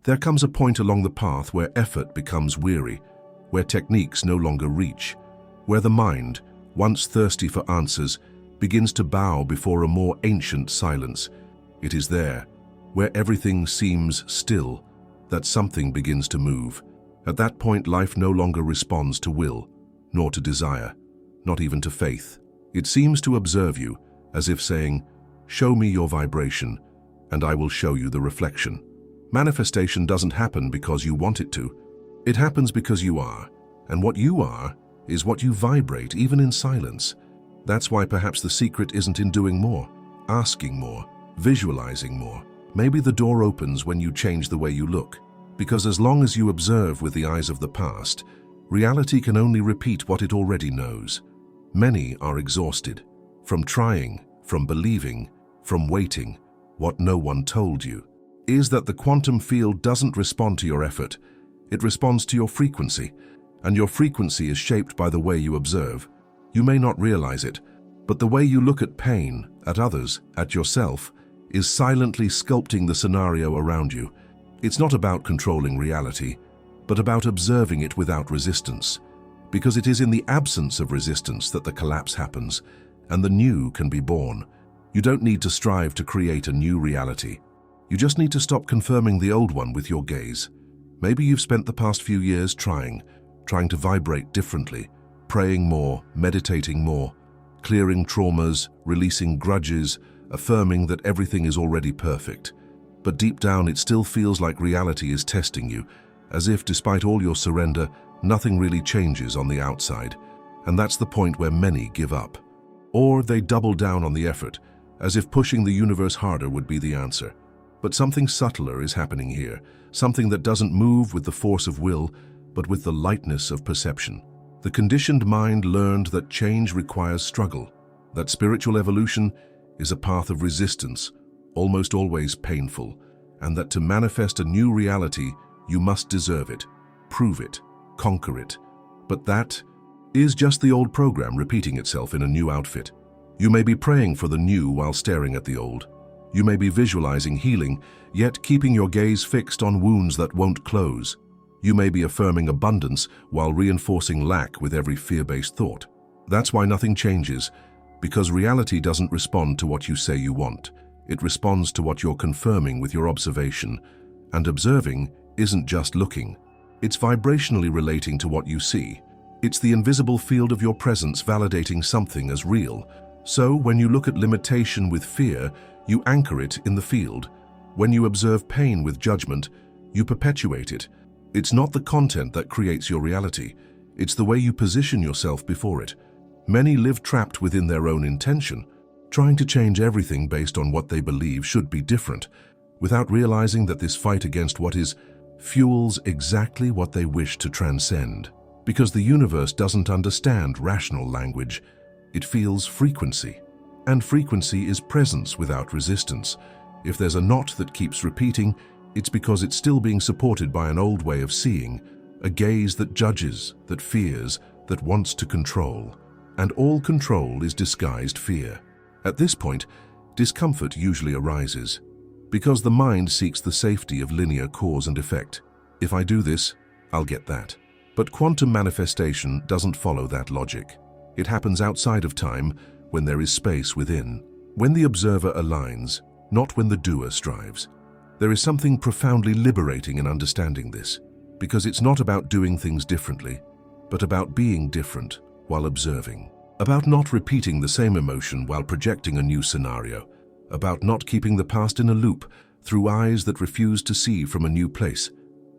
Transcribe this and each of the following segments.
There comes a point along the path where effort becomes weary, where techniques no longer reach, where the mind, once thirsty for answers, begins to bow before a more ancient silence. It is there, where everything seems still, that something begins to move. At that point, life no longer responds to will, nor to desire, not even to faith. It seems to observe you, as if saying, "Show me your vibration, and I will show you the reflection." Manifestation doesn't happen because you want it to. It happens because you are, and what you are is what you vibrate, even in silence. That's why perhaps the secret isn't in doing more, asking more, visualizing more. Maybe the door opens when you change the way you look, because as long as you observe with the eyes of the past, reality can only repeat what it already knows. Many are exhausted, from trying, from believing, from waiting. What no one told you is that the quantum field doesn't respond to your effort. It responds to your frequency, and your frequency is shaped by the way you observe. You may not realize it, but the way you look at pain, at others, at yourself, is silently sculpting the scenario around you. It's not about controlling reality, but about observing it without resistance, because it is in the absence of resistance that the collapse happens, and the new can be born. You don't need to strive to create a new reality. You just need to stop confirming the old one with your gaze. Maybe you've spent the past few years trying to vibrate differently, praying more, meditating more, clearing traumas, releasing grudges, affirming that everything is already perfect. But deep down, it still feels like reality is testing you, as if despite all your surrender, nothing really changes on the outside. And that's the point where many give up. Or they double down on the effort, as if pushing the universe harder would be the answer. But something subtler is happening here, something that doesn't move with the force of will, but with the lightness of perception. The conditioned mind learned that change requires struggle, that spiritual evolution is a path of resistance, almost always painful, and that to manifest a new reality, you must deserve it, prove it, conquer it. But that is just the old program repeating itself in a new outfit. You may be praying for the new while staring at the old. You may be visualizing healing, yet keeping your gaze fixed on wounds that won't close. You may be affirming abundance while reinforcing lack with every fear-based thought. That's why nothing changes, because reality doesn't respond to what you say you want. It responds to what you're confirming with your observation. And observing isn't just looking. It's vibrationally relating to what you see. It's the invisible field of your presence validating something as real. So when you look at limitation with fear, you anchor it in the field. When you observe pain with judgment, you perpetuate it. It's not the content that creates your reality. It's the way you position yourself before it. Many live trapped within their own intention, trying to change everything based on what they believe should be different, without realizing that this fight against what is fuels exactly what they wish to transcend. Because the universe doesn't understand rational language, it feels frequency. And frequency is presence without resistance. If there's a knot that keeps repeating, it's because it's still being supported by an old way of seeing, a gaze that judges, that fears, that wants to control. And all control is disguised fear. At this point, discomfort usually arises, because the mind seeks the safety of linear cause and effect. If I do this, I'll get that. But quantum manifestation doesn't follow that logic. It happens outside of time, when there is space within. When the observer aligns, not when the doer strives. There is something profoundly liberating in understanding this, because it's not about doing things differently, but about being different while observing. About not repeating the same emotion while projecting a new scenario. About not keeping the past in a loop through eyes that refuse to see from a new place.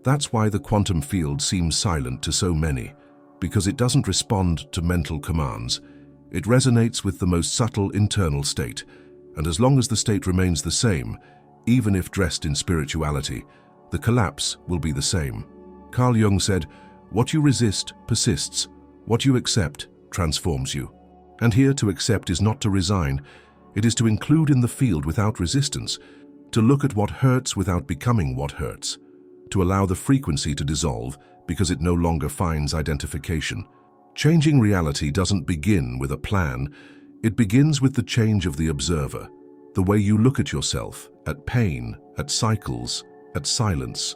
That's why the quantum field seems silent to so many, because it doesn't respond to mental commands. It resonates with the most subtle internal state, and as long as the state remains the same, even if dressed in spirituality, the collapse will be the same. Carl Jung said, "What you resist persists. What you accept transforms you." And here to accept is not to resign. It is to include in the field without resistance, to look at what hurts without becoming what hurts, to allow the frequency to dissolve because it no longer finds identification. Changing reality doesn't begin with a plan. It begins with the change of the observer, the way you look at yourself, at pain, at cycles, at silence.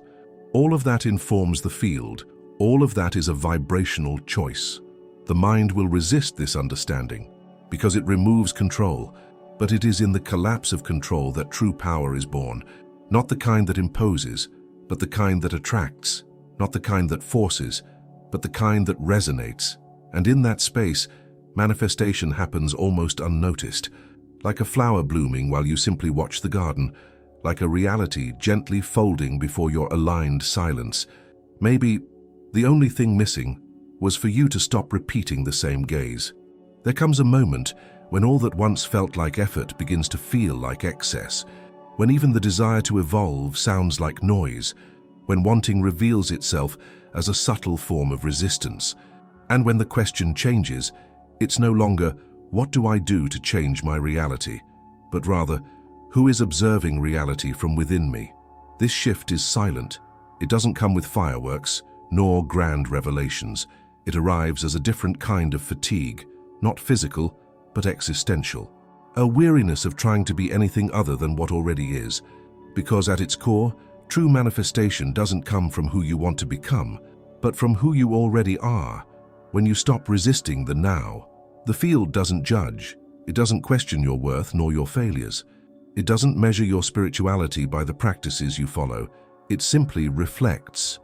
All of that informs the field. All of that is a vibrational choice. The mind will resist this understanding because it removes control, but it is in the collapse of control that true power is born, not the kind that imposes, but the kind that attracts, not the kind that forces, but the kind that resonates. And in that space, manifestation happens almost unnoticed, like a flower blooming while you simply watch the garden, like a reality gently folding before your aligned silence. Maybe the only thing missing was for you to stop repeating the same gaze. There comes a moment when all that once felt like effort begins to feel like excess, when even the desire to evolve sounds like noise, when wanting reveals itself as a subtle form of resistance, and when the question changes, it's no longer, what do I do to change my reality? But rather, who is observing reality from within me? This shift is silent. It doesn't come with fireworks, nor grand revelations. It arrives as a different kind of fatigue, not physical, but existential. A weariness of trying to be anything other than what already is, because at its core, true manifestation doesn't come from who you want to become, but from who you already are. When you stop resisting the now, the field doesn't judge. It doesn't question your worth nor your failures. It doesn't measure your spirituality by the practices you follow. It simply reflects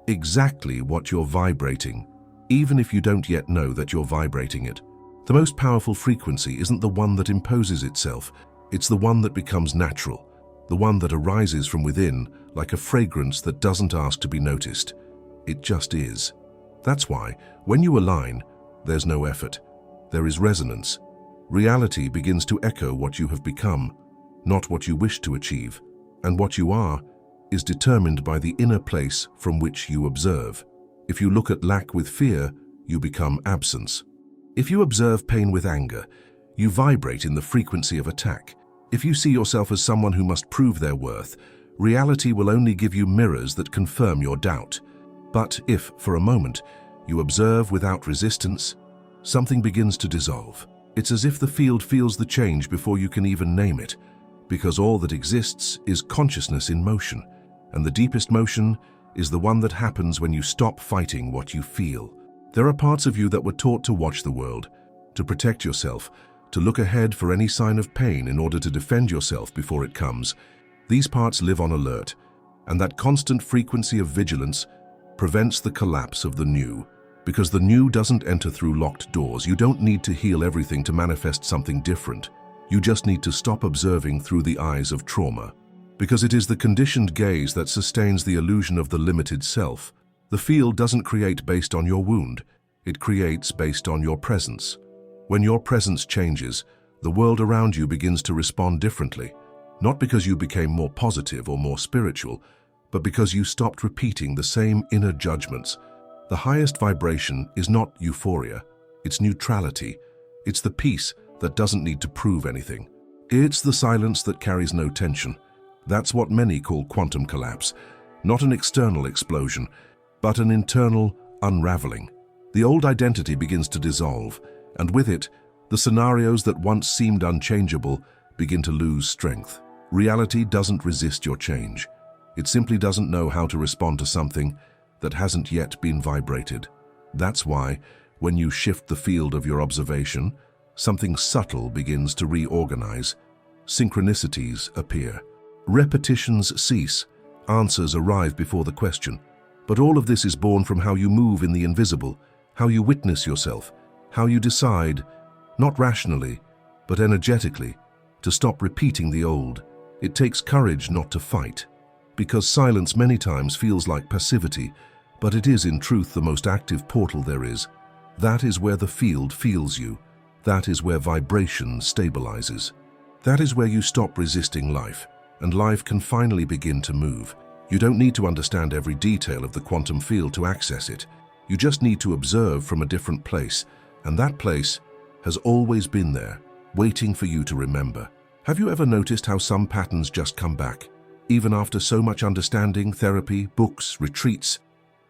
exactly what you're vibrating, even if you don't yet know that you're vibrating it. The most powerful frequency isn't the one that imposes itself. It's the one that becomes natural, the one that arises from within like a fragrance that doesn't ask to be noticed. It just is. That's why, when you align, there's no effort. There is resonance. Reality begins to echo what you have become, not what you wish to achieve. And what you are is determined by the inner place from which you observe. If you look at lack with fear, you become absence. If you observe pain with anger, you vibrate in the frequency of attack. If you see yourself as someone who must prove their worth, reality will only give you mirrors that confirm your doubt. But if, for a moment, you observe without resistance, something begins to dissolve. It's as if the field feels the change before you can even name it, because all that exists is consciousness in motion, and the deepest motion is the one that happens when you stop fighting what you feel. There are parts of you that were taught to watch the world, to protect yourself, to look ahead for any sign of pain in order to defend yourself before it comes. These parts live on alert, and that constant frequency of vigilance prevents the collapse of the new. Because the new doesn't enter through locked doors. You don't need to heal everything to manifest something different. You just need to stop observing through the eyes of trauma. Because it is the conditioned gaze that sustains the illusion of the limited self. The field doesn't create based on your wound. It creates based on your presence. When your presence changes, the world around you begins to respond differently. Not because you became more positive or more spiritual, but because you stopped repeating the same inner judgments. The highest vibration is not euphoria, it's neutrality. It's the peace that doesn't need to prove anything. It's the silence that carries no tension. That's what many call quantum collapse. Not an external explosion, but an internal unraveling. The old identity begins to dissolve, and with it, the scenarios that once seemed unchangeable begin to lose strength. Reality doesn't resist your change. It simply doesn't know how to respond to something that hasn't yet been vibrated. That's why, when you shift the field of your observation, something subtle begins to reorganize. Synchronicities appear. Repetitions cease. Answers arrive before the question. But all of this is born from how you move in the invisible, how you witness yourself, how you decide, not rationally, but energetically, to stop repeating the old. It takes courage not to fight, because silence many times feels like passivity, but it is in truth the most active portal there is. That is where the field feels you. That is where vibration stabilizes. That is where you stop resisting life, and life can finally begin to move. You don't need to understand every detail of the quantum field to access it. You just need to observe from a different place, and that place has always been there, waiting for you to remember. Have you ever noticed how some patterns just come back? Even after so much understanding, therapy, books, retreats,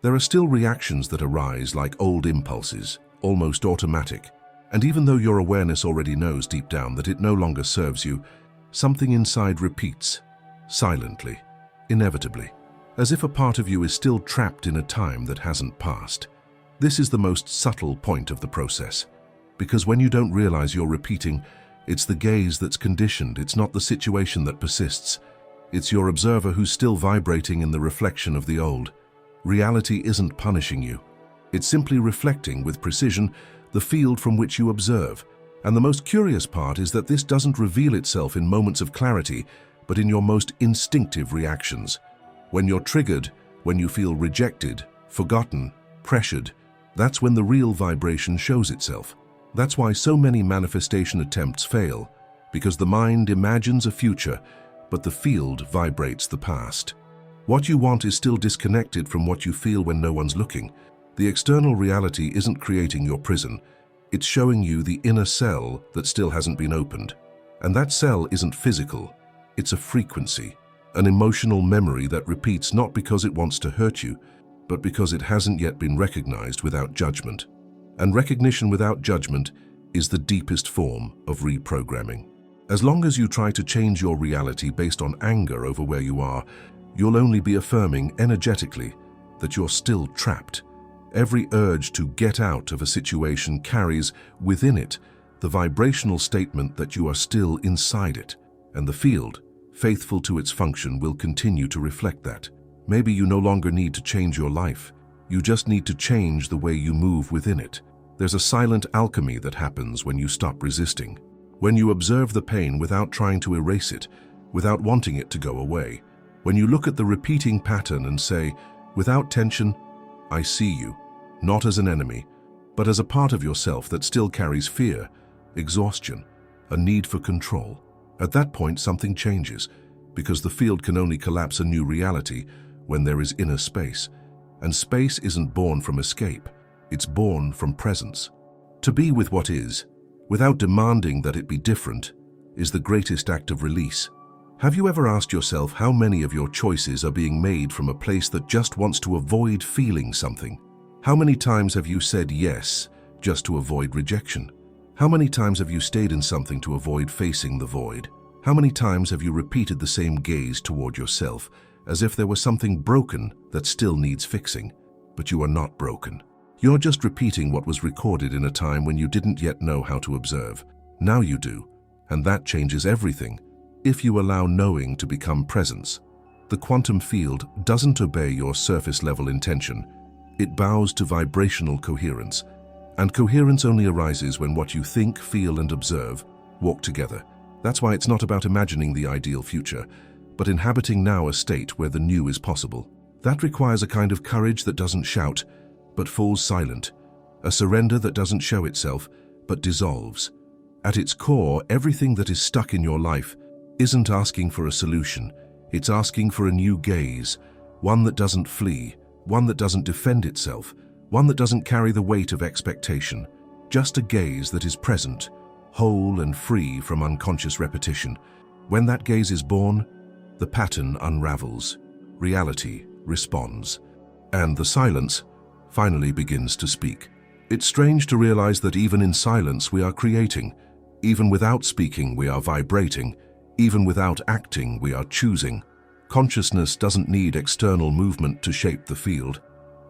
there are still reactions that arise like old impulses, almost automatic. And even though your awareness already knows deep down that it no longer serves you, something inside repeats, silently, inevitably. as if a part of you is still trapped in a time that hasn't passed. This is the most subtle point of the process, because when you don't realize you're repeating, it's the gaze that's conditioned, it's not the situation that persists. It's your observer who's still vibrating in the reflection of the old. Reality isn't punishing you. It's simply reflecting with precision the field from which you observe. And the most curious part is that this doesn't reveal itself in moments of clarity, but in your most instinctive reactions. When you're triggered, when you feel rejected, forgotten, pressured, that's when the real vibration shows itself. That's why so many manifestation attempts fail, because the mind imagines a future, but the field vibrates the past. What you want is still disconnected from what you feel when no one's looking. The external reality isn't creating your prison. It's showing you the inner cell that still hasn't been opened. And that cell isn't physical. It's a frequency, an emotional memory that repeats not because it wants to hurt you, but because it hasn't yet been recognized without judgment. And recognition without judgment is the deepest form of reprogramming. As long as you try to change your reality based on anger over where you are, you'll only be affirming energetically that you're still trapped. Every urge to get out of a situation carries within it the vibrational statement that you are still inside it, and the field, faithful to its function, will continue to reflect that. Maybe you no longer need to change your life. You just need to change the way you move within it. There's a silent alchemy that happens when you stop resisting. When you observe the pain without trying to erase it, without wanting it to go away. When you look at the repeating pattern and say, without tension, I see you, not as an enemy, but as a part of yourself that still carries fear, exhaustion, a need for control. At that point, something changes, because the field can only collapse a new reality when there is inner space. And space isn't born from escape, it's born from presence. To be with what is, without demanding that it be different, is the greatest act of release. Have you ever asked yourself how many of your choices are being made from a place that just wants to avoid feeling something? How many times have you said yes just to avoid rejection? How many times have you stayed in something to avoid facing the void? How many times have you repeated the same gaze toward yourself, as if there was something broken that still needs fixing? But you are not broken. You're just repeating what was recorded in a time when you didn't yet know how to observe. Now you do, and that changes everything, if you allow knowing to become presence. The quantum field doesn't obey your surface-level intention. It bows to vibrational coherence, and coherence only arises when what you think, feel, and observe walk together. That's why it's not about imagining the ideal future, but inhabiting now a state where the new is possible. That requires a kind of courage that doesn't shout, but falls silent, a surrender that doesn't show itself, but dissolves. At its core, everything that is stuck in your life isn't asking for a solution, it's asking for a new gaze, one that doesn't flee, one that doesn't defend itself, one that doesn't carry the weight of expectation, just a gaze that is present, whole and free from unconscious repetition. When that gaze is born, the pattern unravels, reality responds, and the silence finally begins to speak. It's strange to realize that even in silence we are creating, even without speaking we are vibrating, even without acting we are choosing. Consciousness doesn't need external movement to shape the field.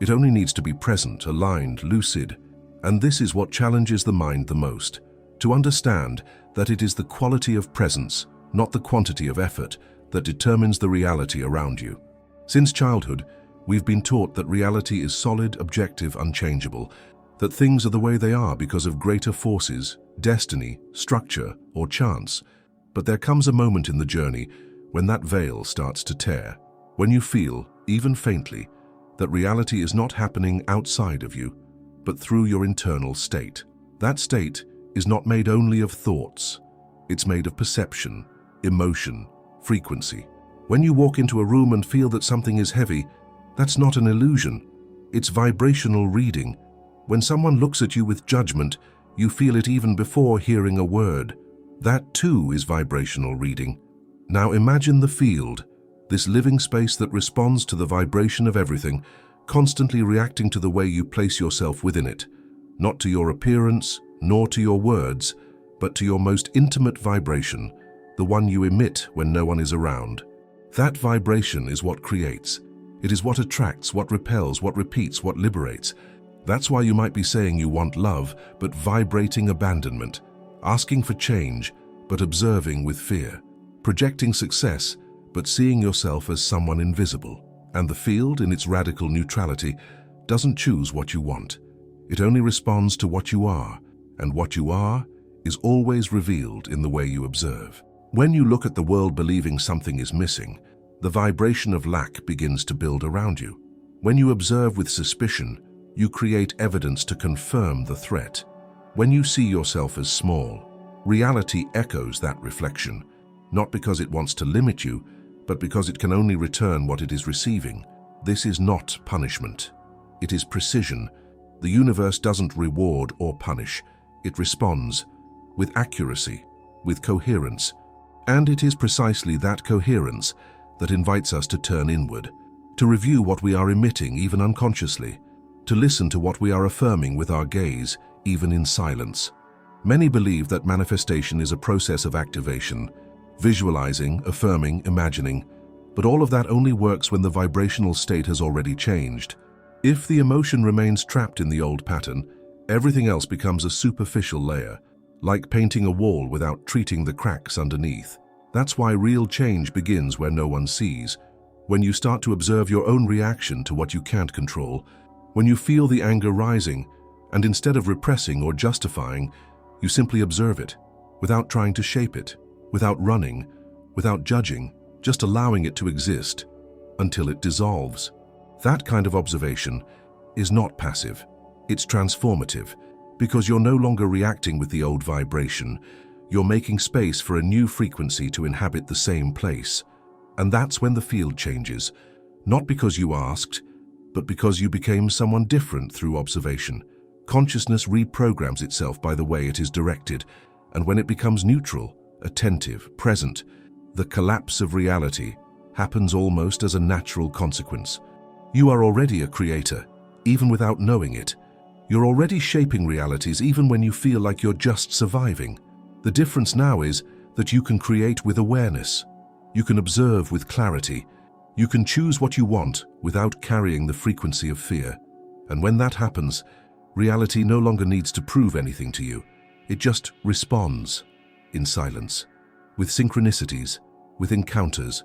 It only needs to be present, aligned, lucid. And this is what challenges the mind the most, to understand that it is the quality of presence, not the quantity of effort, that determines the reality around you. Since childhood, we've been taught that reality is solid, objective, unchangeable, that things are the way they are because of greater forces, destiny, structure, or chance. But there comes a moment in the journey when that veil starts to tear, when you feel, even faintly, that reality is not happening outside of you, but through your internal state. That state is not made only of thoughts, it's made of perception, emotion, frequency. When you walk into a room and feel that something is heavy, that's not an illusion, it's vibrational reading. When someone looks at you with judgment, you feel it even before hearing a word. That too is vibrational reading. Now imagine the field, this living space that responds to the vibration of everything, constantly reacting to the way you place yourself within it, not to your appearance, nor to your words, but to your most intimate vibration, the one you emit when no one is around. That vibration is what creates. It is what attracts, what repels, what repeats, what liberates. That's why you might be saying you want love, but vibrating abandonment, asking for change, but observing with fear, projecting success, but seeing yourself as someone invisible. And the field, in its radical neutrality, doesn't choose what you want. It only responds to what you are, and what you are is always revealed in the way you observe. When you look at the world believing something is missing, the vibration of lack begins to build around you. When you observe with suspicion, you create evidence to confirm the threat. When you see yourself as small, reality echoes that reflection, not because it wants to limit you, but because it can only return what it is receiving. This is not punishment. It is precision. The universe doesn't reward or punish. It responds with accuracy, with coherence. And it is precisely that coherence that invites us to turn inward, to review what we are emitting even unconsciously, to listen to what we are affirming with our gaze, even in silence. Many believe that manifestation is a process of activation, visualizing, affirming, imagining, but all of that only works when the vibrational state has already changed. If the emotion remains trapped in the old pattern, everything else becomes a superficial layer, like painting a wall without treating the cracks underneath. That's why real change begins where no one sees, when you start to observe your own reaction to what you can't control, when you feel the anger rising, and instead of repressing or justifying, you simply observe it, without trying to shape it, without running, without judging, just allowing it to exist until it dissolves. That kind of observation is not passive, it's transformative, because you're no longer reacting with the old vibration. You're making space for a new frequency to inhabit the same place. And that's when the field changes, not because you asked, but because you became someone different through observation. Consciousness reprograms itself by the way it is directed, and when it becomes neutral, attentive, present, the collapse of reality happens almost as a natural consequence. You are already a creator, even without knowing it. You're already shaping realities even when you feel like you're just surviving. The difference now is that you can create with awareness. You can observe with clarity. You can choose what you want without carrying the frequency of fear. And when that happens, reality no longer needs to prove anything to you. It just responds in silence, with synchronicities, with encounters,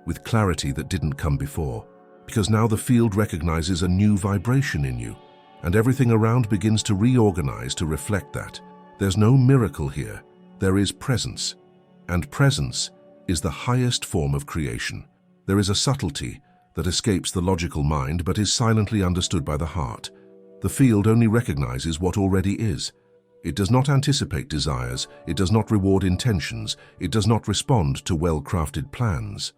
with clarity that didn't come before. Because now the field recognizes a new vibration in you, and everything around begins to reorganize to reflect that. There's no miracle here. There is presence, and presence is the highest form of creation. There is a subtlety that escapes the logical mind but is silently understood by the heart. The field only recognizes what already is. It does not anticipate desires, it does not reward intentions, it does not respond to well-crafted plans.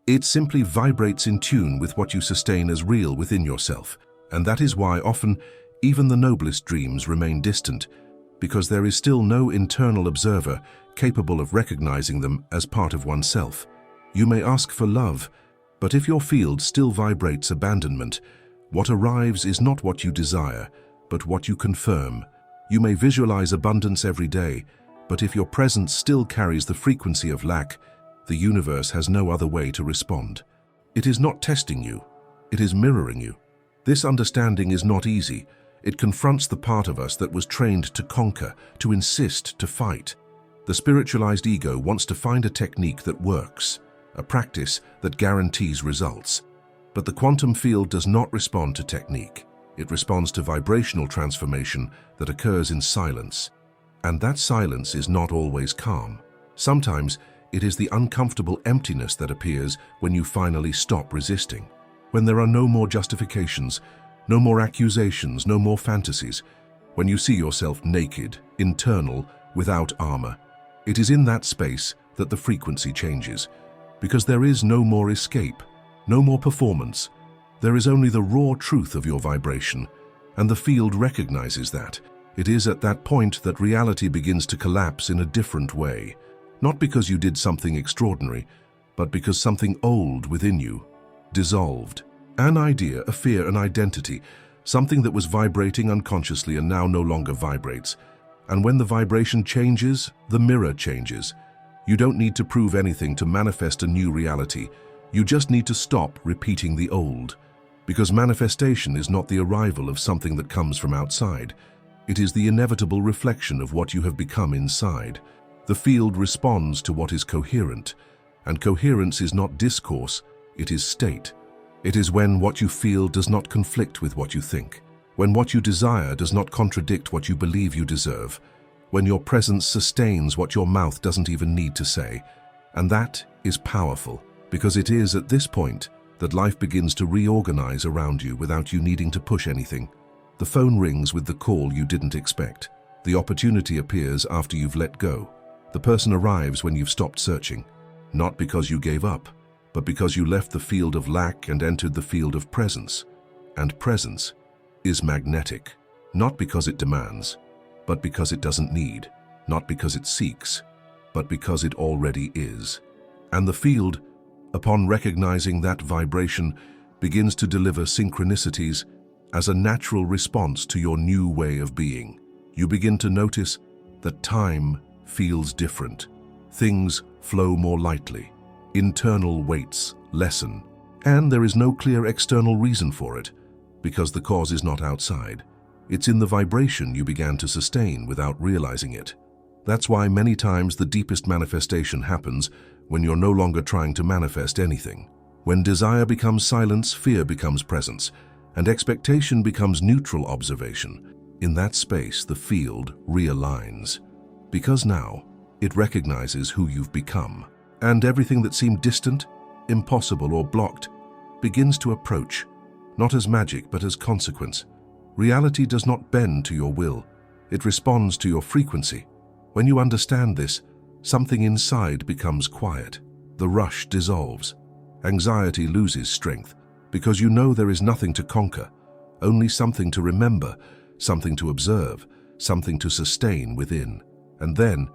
It simply vibrates in tune with what you sustain as real within yourself, and that is why often even the noblest dreams remain distant, because there is still no internal observer capable of recognizing them as part of oneself. You may ask for love, but if your field still vibrates abandonment, what arrives is not what you desire, but what you confirm. You may visualize abundance every day, but if your presence still carries the frequency of lack, the universe has no other way to respond. It is not testing you, it is mirroring you. This understanding is not easy. It confronts the part of us that was trained to conquer, to insist, to fight. The spiritualized ego wants to find a technique that works, a practice that guarantees results. But the quantum field does not respond to technique. It responds to vibrational transformation that occurs in silence. And that silence is not always calm. Sometimes it is the uncomfortable emptiness that appears when you finally stop resisting. When there are no more justifications, no more accusations, no more fantasies. When you see yourself naked, internal, without armor. It is in that space that the frequency changes, because there is no more escape, no more performance. There is only the raw truth of your vibration, and the field recognizes that. It is at that point that reality begins to collapse in a different way, not because you did something extraordinary, but because something old within you dissolved. An idea, a fear, an identity, something that was vibrating unconsciously and now no longer vibrates. And when the vibration changes, the mirror changes. You don't need to prove anything to manifest a new reality. You just need to stop repeating the old, because manifestation is not the arrival of something that comes from outside. It is the inevitable reflection of what you have become inside. The field responds to what is coherent, and coherence is not discourse, it is state. It is when what you feel does not conflict with what you think, when what you desire does not contradict what you believe you deserve, when your presence sustains what your mouth doesn't even need to say. And that is powerful, because it is at this point that life begins to reorganize around you without you needing to push anything. The phone rings with the call you didn't expect. The opportunity appears after you've let go. The person arrives when you've stopped searching, not because you gave up, but because you left the field of lack and entered the field of presence. And presence is magnetic, not because it demands, but because it doesn't need, not because it seeks, but because it already is. And the field, upon recognizing that vibration, begins to deliver synchronicities as a natural response to your new way of being. You begin to notice that time feels different. Things flow more lightly. Internal weights lessen. And there is no clear external reason for it, because the cause is not outside. It's in the vibration you began to sustain without realizing it. That's why many times the deepest manifestation happens when you're no longer trying to manifest anything. When desire becomes silence, fear becomes presence, and expectation becomes neutral observation. In that space, the field realigns. Because now, it recognizes who you've become. And everything that seemed distant, impossible, or blocked begins to approach, not as magic, but as consequence. Reality does not bend to your will. It responds to your frequency. When you understand this, something inside becomes quiet. The rush dissolves. Anxiety loses strength, because you know there is nothing to conquer, only something to remember, something to observe, something to sustain within. And then,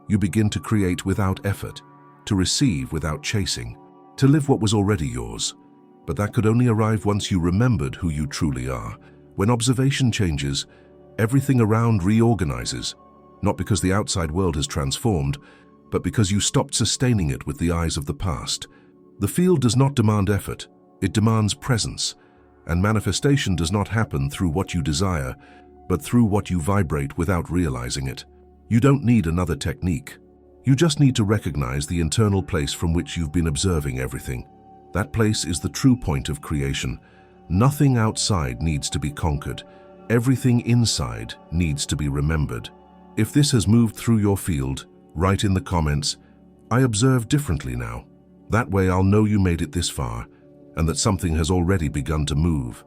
you begin to create without effort, to receive without chasing, to live what was already yours. But that could only arrive once you remembered who you truly are. When observation changes, everything around reorganizes, not because the outside world has transformed, but because you stopped sustaining it with the eyes of the past. The field does not demand effort, it demands presence, and manifestation does not happen through what you desire, but through what you vibrate without realizing it. You don't need another technique. You just need to recognize the internal place from which you've been observing everything. That place is the true point of creation. Nothing outside needs to be conquered. Everything inside needs to be remembered. If this has moved through your field, write in the comments, "I observe differently now." That way I'll know you made it this far, and that something has already begun to move.